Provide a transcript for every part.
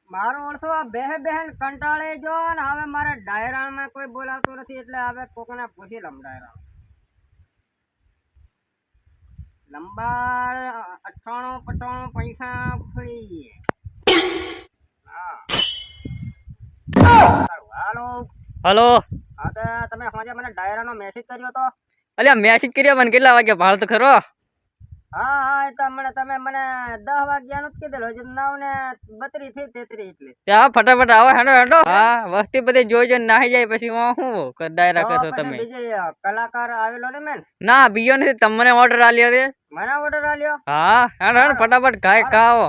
મારો ઓળસો આ બેહે બેહેન કંટાળે જો ને હવે મારે ડાયરામાં કોઈ બોલાવતું નથી એટલે હવે કોકને પૂછી લમ ડાયરા લંબા 98 પૈસા ફ્રી હા હાલો હલો હા તો તમે આજે મને ડાયરાનો મેસેજ કર્યો તો અલ્યા મેસેજ કર્યો મને કેટલા વાગે ભાળ તો ખરો હા હા એ તો તમે મને 10 વાગ્યાનું જ કીધેલું હજુ 9 ને 32 થી 33 એટલે ત્યાં ફટાફટ આવો હેડો હેડો હા વસ્તી બધી જોઈ જોઈને નાહી જાય પછી હું ડાયરા તો કરશો પછી તમે બીજે કલાકાર આવેલો ને મેન ના બીજો નથી તમને ઓર્ડર આલ્યો છે મને ઓર્ડર આલ્યો હા હેડો હેડો ફટાફટ ગાય ખાઓ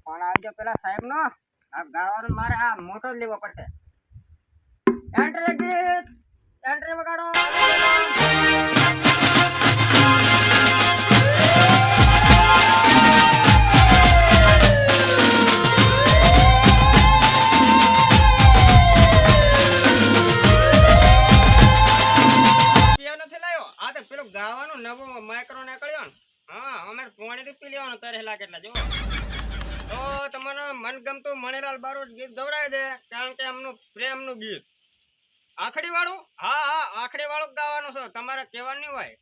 પણ આવજો પેલા સાહેબ નો આ ગાવાનું મારે આ મોટો જ લેવો પડશે એન્ટ્રી વગાડો નથી લાયો આ તો પેલો ગાવાનું નવો માઇક્રો નીકળ્યો ને હા અમે પોણી થી પી લેવાનું તરેલા કેટલા જો તો તમારો મનગમતું મણિલાલ બારોટ ગીત ગવડાવી દે કારણ કે એમનું પ્રેમનું ગીત આખડી વાળું હા હા આખડી વાળું ગાવાનું છે તમારે કહેવાનું નહીં હોય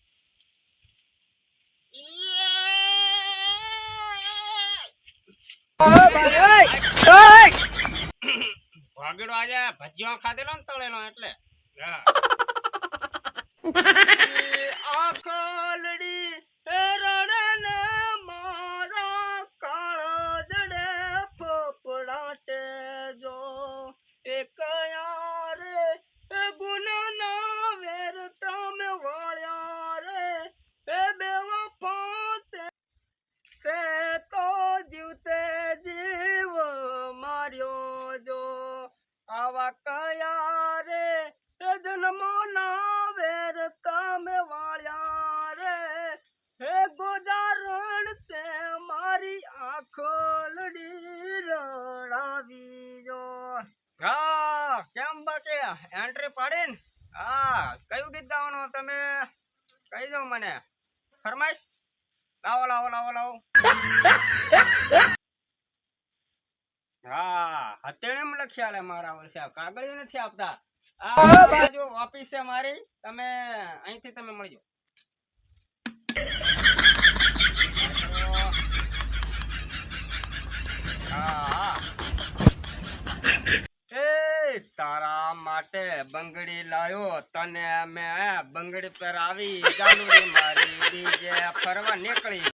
વાગડો આજે ભજીયો ખાધેલો ને તળેલો એટલે હા આખલડી રડે ને મારા કાળા જડે ફોફડાટે જો એક યારે ગુનાના વેર તમે વાળ્યા રે એ બેવફા તે તો જીવતે જીવ માર્યો જો આવા કયા રે જન્મોના વેર તમે વાળ્યા રે હે ગોજારણ તે મારી આંખોલડી રડાવી જો હા કેમ બાકી એન્ટ્રી પાડીને હા કયું ગીત ગાવાનું તમે કહી દો મને ફરમાઈશ લાવો લાવો લાવો લાવો હા હતેણેમ લખ્યા લે મારા વર્ષે કાગળ નથી આપતા આ બાજુ ઓફિસ છે મારી તમે અહીંથી તમે મળજો હા એ તારા માટે બંગડી લાયો તને મેં બંગડી પર આવી ગાલુડી મારી બીજે ફરવા નીકળી